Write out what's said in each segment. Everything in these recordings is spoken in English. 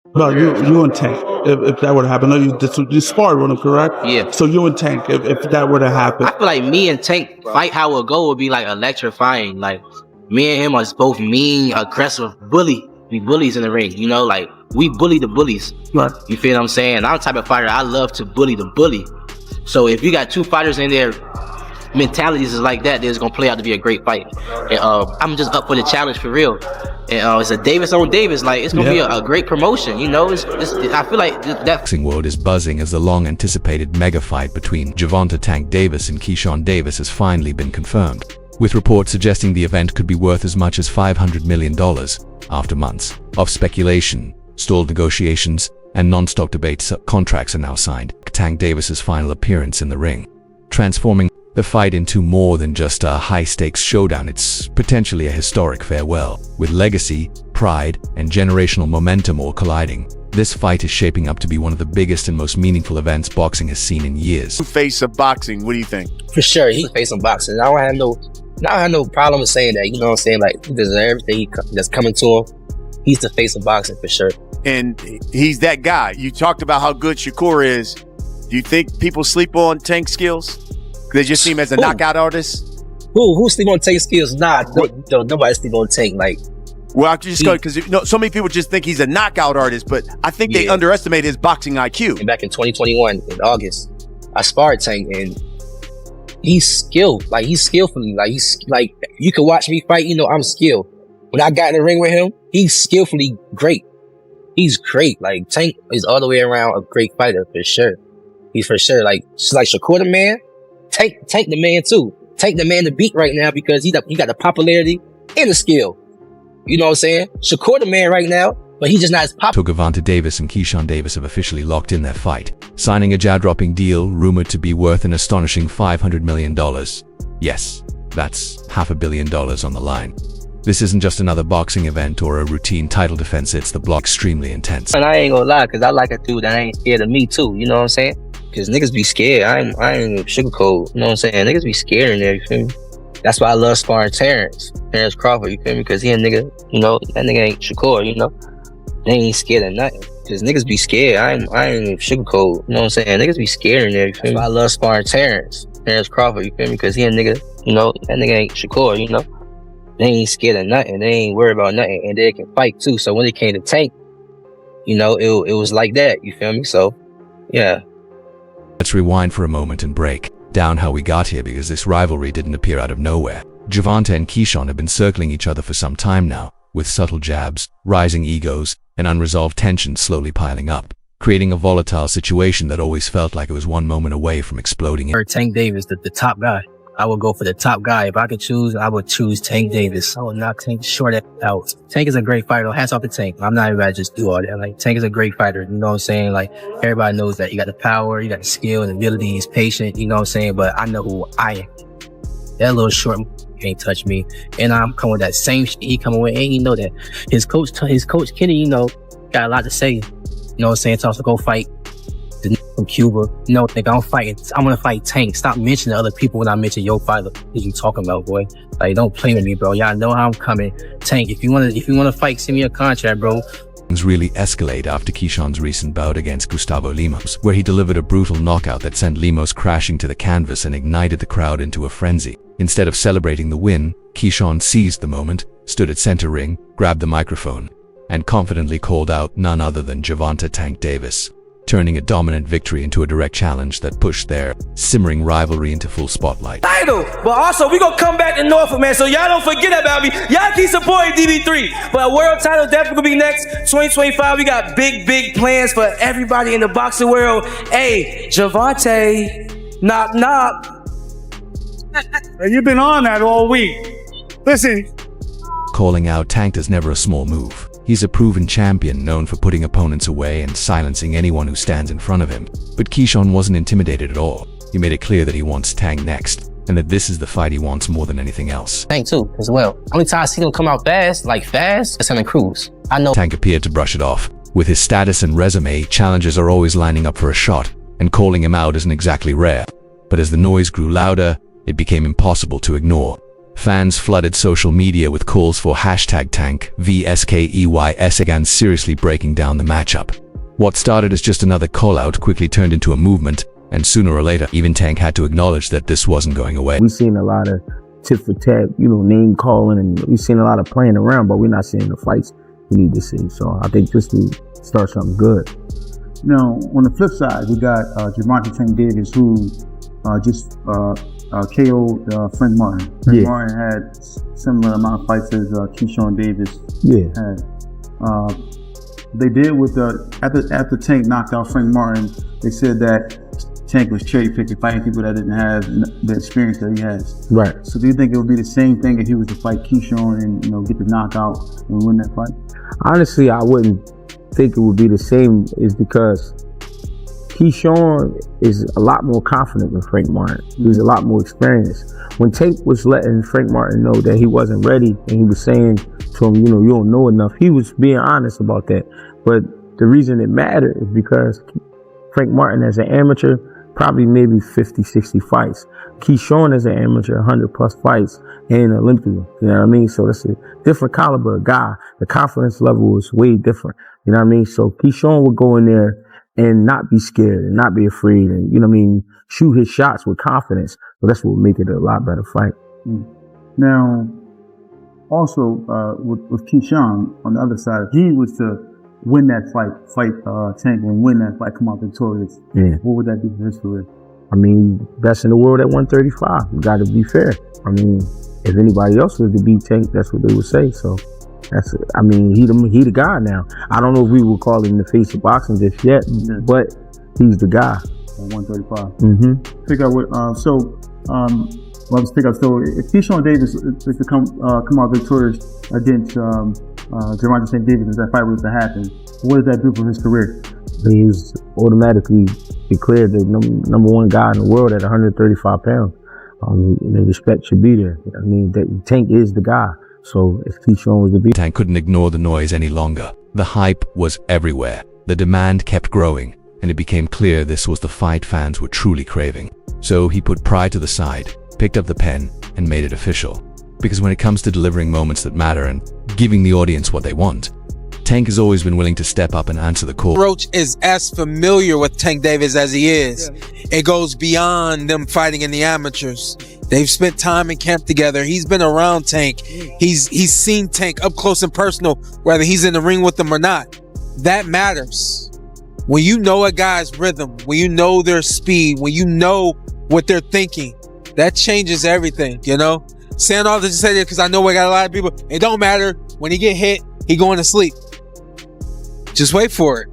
No, you and Tank. If that were to happen, no, you sparred with him, correct? Yeah. So you and Tank, if that were to happen, I feel like me and Tank fight how it go would be like electrifying. Like me and him are both mean, aggressive, we bullies in the ring. You know, like we bully the bullies. right? You feel what I'm saying? I'm the type of fighter I love to bully the bully. So if you got two fighters in there, mentalities is like that, it's gonna play out to be a great fight. And I'm just up for the challenge for real. And it's a Davis on Davis, like it's gonna be a great promotion. You know, I feel like that Boxing world is buzzing as the long-anticipated mega fight between Gervonta Tank Davis and Keyshawn Davis has finally been confirmed, with reports suggesting the event could be worth as much as $500 million after months of speculation, stalled negotiations, and non-stop debates. Contracts are now signed. Tank Davis's final appearance in the ring, transforming the fight into more than just a high-stakes showdown. It's potentially a historic farewell. With legacy, pride, and generational momentum all colliding, this fight is shaping up to be one of the biggest and most meaningful events boxing has seen in years. Face of boxing, what do you think? For sure, he's facing boxing. I don't have no problem with saying that. You know what I'm saying? Like, he deserves everything that's coming to him. He's the face of boxing for sure. And he's that guy. You talked about how good Shakur is. Do you think people sleep on Tank's skills? They just see him as a knockout artist? Who sleep on Tank skills? Nah, nobody sleep on Tank. Like, well, I just go because so many people just think he's a knockout artist, but I think they underestimate his boxing IQ. And back in 2021 in August, I sparred Tank, and he's skilled. Like, he's skillfully. Like, he's like, you can watch me fight. You know, I'm skilled. When I got in the ring with him, he's skillfully great. He's great. Like, Tank is all the way around a great fighter for sure. He's for sure like Shakur the man. Tank the man too. Tank the man to beat right now because he got the popularity and the skill. You know what I'm saying? Shakur the man right now, but he's just not as popular. Gervonta Davis and Keyshawn Davis have officially locked in their fight, signing a jaw-dropping deal rumored to be worth an astonishing $500 million. Yes, that's $500 million on the line. This isn't just another boxing event or a routine title defense, it's the block extremely intense. And I ain't gonna lie, because I like a dude that ain't scared of me too, you know what I'm saying? Because niggas be scared. I ain't sugarcoat, you know what I'm saying? Niggas be scared in there, you feel me? That's why I love sparring Terrence Crawford, you feel me? Because he a nigga, you know, that nigga ain't Shakur, you know? They ain't scared of nothing. Because niggas be scared. I ain't sugarcoat, you know what I'm saying? Niggas be scared in there, you feel me? That's why I love sparring Terrence Crawford, you feel me? Because he a nigga, you know, that nigga ain't Shakur, you know? They ain't scared of nothing. They ain't worried about nothing. And they can fight too. So when it came to Tank, you know, it was like that, you feel me? So, yeah. Let's rewind for a moment and break down how we got here, because this rivalry didn't appear out of nowhere. Gervonta and Keyshawn have been circling each other for some time now, with subtle jabs, rising egos, and unresolved tensions slowly piling up, creating a volatile situation that always felt like it was one moment away from exploding. Tank Davis, the top guy. I would go for the top guy. If I could choose, I would choose Tank Davis. I would knock Tank short out. Tank is a great fighter. Hats off to Tank. I'm not even about to just do all that. Like, Tank is a great fighter. You know what I'm saying? Like, everybody knows that. You got the power, you got the skill and ability. He's patient. You know what I'm saying? But I know who I am. That little short can't touch me. And I'm coming with that same shit he coming with. And you know that his coach Kenny, you know, got a lot to say. You know what I'm saying? Tells us to go fight the from Cuba. You know, think I'm gonna fight Tank. Stop mentioning other people when I mention your fighter. What you talking about, boy? Like, don't play with me, bro. Y'all know how I'm coming. Tank, if you wanna fight, send me a contract, bro. Things really escalate after Keyshawn's recent bout against Gustavo Lemos, where he delivered a brutal knockout that sent Lemos crashing to the canvas and ignited the crowd into a frenzy. Instead of celebrating the win, Keyshawn seized the moment, stood at center ring, grabbed the microphone, and confidently called out none other than Gervonta Tank Davis, turning a dominant victory into a direct challenge that pushed their simmering rivalry into full spotlight. Title, but also we gonna come back to Norfolk, man, so y'all don't forget about me. Y'all keep supporting DB3, but world title definitely gonna be next 2025. We got big plans for everybody in the boxing world. Hey, Gervonta, knock knock. You've been on that all week. Listen. Calling out Tank is never a small move. He's a proven champion known for putting opponents away and silencing anyone who stands in front of him. But Keyshawn wasn't intimidated at all. He made it clear that he wants Tank next, and that this is the fight he wants more than anything else. Tank too, as well. Only time I see him come out fast, it's on Cruz. I know. Tank appeared to brush it off. With his status and resume, challengers are always lining up for a shot, and calling him out isn't exactly rare. But as the noise grew louder, it became impossible to ignore. Fans flooded social media with calls for #Tank vs Keys again, seriously breaking down the matchup. What started as just another call-out quickly turned into a movement, and sooner or later, even Tank had to acknowledge that this wasn't going away. We've seen a lot of tit for tat, name calling, and we've seen a lot of playing around, but we're not seeing the fights we need to see. So I think this will start something good. Now, on the flip side, we got Gervonta Tank Davis, who just KO'd Frank Martin. Frank Martin had similar amount of fights as Keyshawn Davis had. They did with after Tank knocked out Frank Martin, they said that Tank was cherry picking, fighting people that didn't have the experience that he has. Right. So do you think it would be the same thing if he was to fight Keyshawn and get the knockout and win that fight? Honestly, I wouldn't think it would be the same, is because Keyshawn is a lot more confident than Frank Martin. He's a lot more experienced. When Tank was letting Frank Martin know that he wasn't ready, and he was saying to him, you don't know enough, he was being honest about that. But the reason it mattered is because Frank Martin, as an amateur, probably maybe 50, 60 fights. Keyshawn, as an amateur, 100 plus fights, and an Olympian. You know what I mean? So that's a different caliber of guy. The confidence level is way different. You know what I mean? So Keyshawn would go in there and not be scared and not be afraid, and shoot his shots with confidence. So that's what would make it a lot better fight. Now, also with Keyshawn on the other side, if he was to win that fight Tank and win that fight, come out victorious, what would that do for his career? Best in the world at 135. You got to be fair. If anybody else was to beat Tank, that's what they would say. So that's it. He the guy now. I don't know if we would call him the face of boxing just yet, but he's the guy. 135. Pick up with So if Keyshawn Davis is to come out victorious against Gervonta Tank Davis, if that fight was to happen, what does that do for his career? He's automatically declared the number one guy in the world at 135 pounds. The respect should be there. Tank is the guy. So if Keyshawn was to beat Tank couldn't ignore the noise any longer. The hype was everywhere. The demand kept growing, and it became clear this was the fight fans were truly craving. So he put pride to the side, picked up the pen, and made it official. Because when it comes to delivering moments that matter and giving the audience what they want, Tank has always been willing to step up and answer the call. Roach is as familiar with Tank Davis as he is. It goes beyond them fighting in the amateurs. They've spent time in camp together. He's been around Tank. He's seen Tank up close and personal, whether he's in the ring with them or not. That matters. When you know a guy's rhythm, when you know their speed, when you know what they're thinking, that changes everything, Saying all this to say that because I know we got a lot of people. It don't matter. When he get hit, he going to sleep. Just wait for it.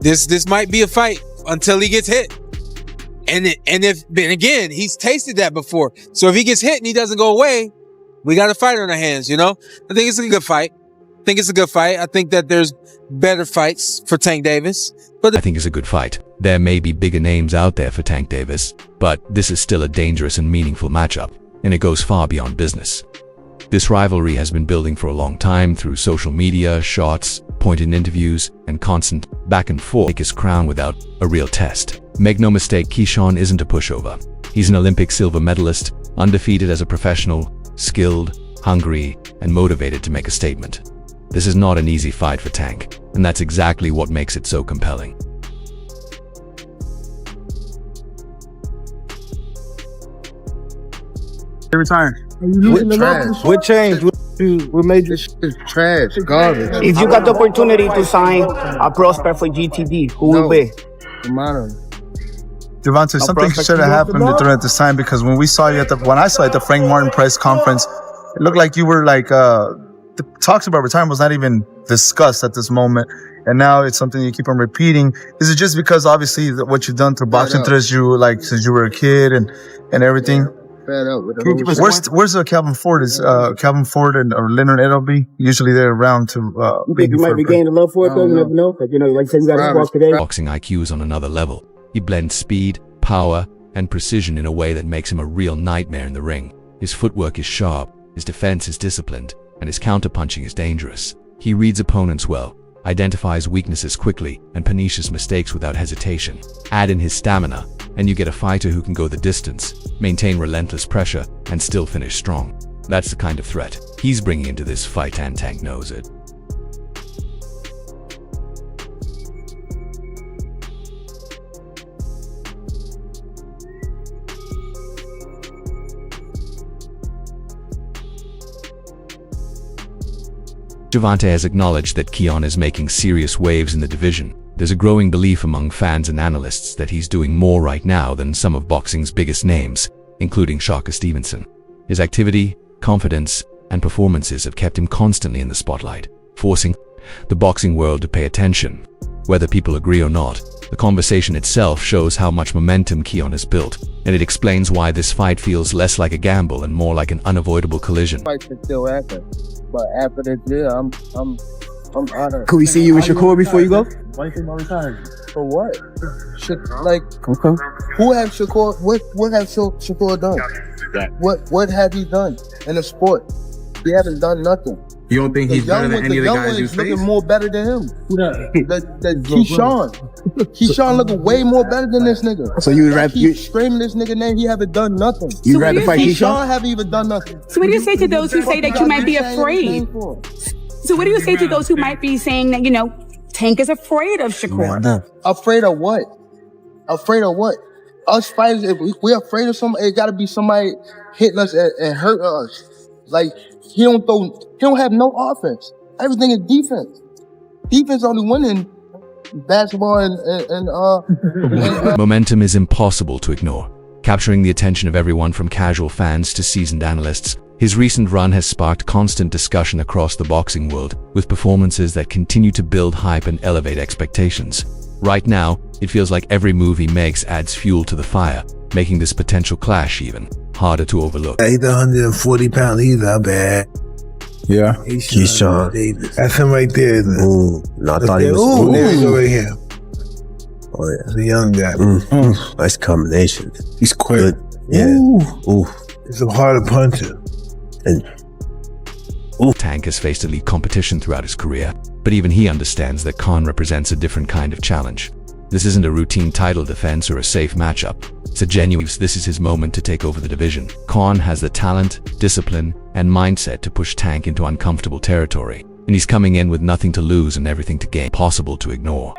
This might be a fight until he gets hit. And again, he's tasted that before. So if he gets hit and he doesn't go away, we got a fight on our hands, I think it's a good fight. I think that there's better fights for Tank Davis. But I think it's a good fight. There may be bigger names out there for Tank Davis, but this is still a dangerous and meaningful matchup, and it goes far beyond business. This rivalry has been building for a long time through social media, shots, pointed interviews, and constant back and forth. Take his crown without a real test. Make no mistake, Keyshawn isn't a pushover. He's an Olympic silver medalist, undefeated as a professional, skilled, hungry, and motivated to make a statement. This is not an easy fight for Tank, and that's exactly what makes it so compelling. Every time. What changed? What made this trash, garbage? If you got the opportunity to sign a prospect for GTD, who will be? Gervonta, something should have happened during this time, because when I saw you at the Frank Martin press conference, it looked like you were the talks about retirement was not even discussed at this moment, and now it's something you keep on repeating. Is it just because obviously what you've done through boxing since you were a kid and everything? Where's Calvin Ford? Is Calvin Ford or Leonard Edelby? Usually they're around to. You think you might be gaining love for it though? You never know. Like say you got to walk today. Boxing IQ is on another level. He blends speed, power, and precision in a way that makes him a real nightmare in the ring. His footwork is sharp, his defense is disciplined, and his counterpunching is dangerous. He reads opponents well, identifies weaknesses quickly, and punishes mistakes without hesitation. Add in his stamina, and you get a fighter who can go the distance, maintain relentless pressure, and still finish strong. That's the kind of threat he's bringing into this fight, and Tank knows it. Gervonta has acknowledged that Keyshawn is making serious waves in the division. There's a growing belief among fans and analysts that he's doing more right now than some of boxing's biggest names, including Shaka Stevenson. His activity, confidence, and performances have kept him constantly in the spotlight, forcing the boxing world to pay attention. Whether people agree or not, the conversation itself shows how much momentum Keyshawn has built, and it explains why this fight feels less like a gamble and more like an unavoidable collision. Fight can still happen, but after this year, I'm out of. Can we see you with Shakur before you go? Why you think I'm retired? For what? Like, okay. Who have Shakur? What have Shakur done? What have he done in the sport? He haven't done nothing. You don't think he's better than any of the guys you face? Looking face? more better than him. The Keyshawn. Keyshawn looking way more better than this nigga. So you would rather keep screaming this nigga name? He haven't done nothing. You'd rather fight Keyshawn? Keyshawn haven't even done nothing. So what do you say to those who say that you might be afraid? So what do you say to those who might be saying that, you know, Tank is afraid of Shakur? Afraid of what? Afraid of what? Us fighters, if we're afraid of somebody, it gotta be somebody hitting us and hurting us. Like, he don't have no offense. Everything is defense. Defense only winning basketball and Momentum is impossible to ignore. Capturing the attention of everyone from casual fans to seasoned analysts, his recent run has sparked constant discussion across the boxing world, with performances that continue to build hype and elevate expectations. Right now, it feels like every move he makes adds fuel to the fire, making this potential clash even harder to overlook. He's 140 pounds. He's not bad. Yeah. Keyshawn Davis. That's him right there. Ooh, no, I thought he was. Ooh, there you go right here. Oh yeah, the young guy. Nice combination. He's quick. Good. Yeah. Ooh. He's a harder puncher. Tank has faced elite competition throughout his career, but even he understands that Khan represents a different kind of challenge. This isn't a routine title defense or a safe matchup. It's a genuine. This is his moment to take over the division. Khan has the talent, discipline, and mindset to push Tank into uncomfortable territory, and he's coming in with nothing to lose and everything to gain. Possible to ignore.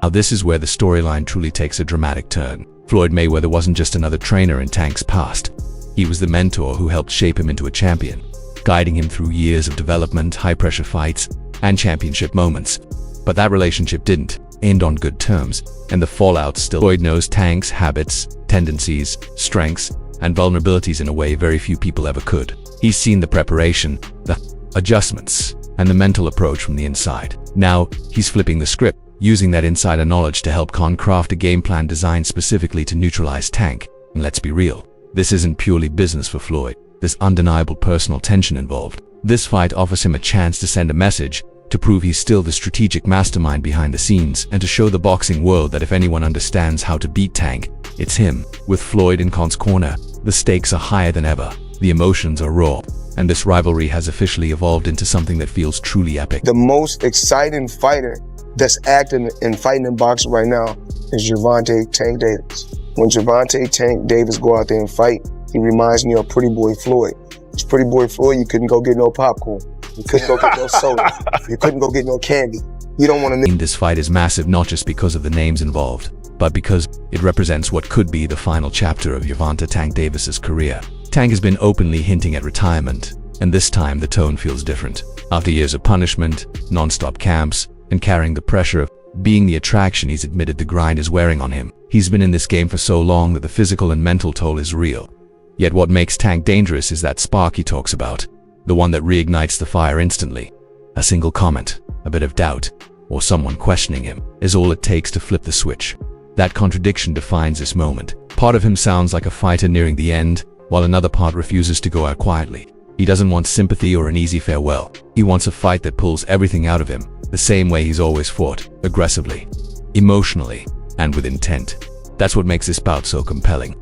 Now this is where the storyline truly takes a dramatic turn. Floyd Mayweather wasn't just another trainer in Tank's past. He was the mentor who helped shape him into a champion, guiding him through years of development, high-pressure fights, and championship moments. But that relationship didn't end on good terms, and the fallout still. Floyd knows Tank's habits, tendencies, strengths, and vulnerabilities in a way very few people ever could. He's seen the preparation, the adjustments, and the mental approach from the inside. Now, he's flipping the script, using that insider knowledge to help Khan craft a game plan designed specifically to neutralize Tank. And let's be real, this isn't purely business for Floyd. There's undeniable personal tension involved. This fight offers him a chance to send a message, to prove he's still the strategic mastermind behind the scenes, and to show the boxing world that if anyone understands how to beat Tank, it's him. With Floyd in Khan's corner, the stakes are higher than ever, the emotions are raw, and this rivalry has officially evolved into something that feels truly epic. The most exciting fighter that's acting and fighting in boxing right now is Gervonta Tank Davis. When Gervonta Tank Davis go out there and fight, he reminds me of Pretty Boy Floyd. It's Pretty Boy Floyd, you couldn't go get no popcorn. You couldn't go get no soda. You couldn't go get no candy. You don't want to. This fight is massive not just because of the names involved, but because it represents what could be the final chapter of Gervonta Tank Davis's career. Tank has been openly hinting at retirement, and this time the tone feels different. After years of punishment, non-stop camps, and carrying the pressure of being the attraction, he's admitted the grind is wearing on him. He's been in this game for so long that the physical and mental toll is real. Yet what makes Tank dangerous is that spark he talks about, the one that reignites the fire instantly. A single comment, a bit of doubt, or someone questioning him is all it takes to flip the switch. That contradiction defines this moment. Part of him sounds like a fighter nearing the end, while another part refuses to go out quietly. He doesn't want sympathy or an easy farewell. He wants a fight that pulls everything out of him, the same way he's always fought, aggressively, emotionally, and with intent. That's what makes this bout so compelling.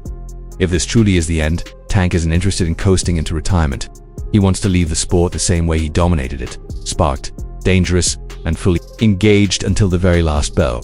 If this truly is the end, Tank isn't interested in coasting into retirement. He wants to leave the sport the same way he dominated it, sparked, dangerous, and fully engaged until the very last bell.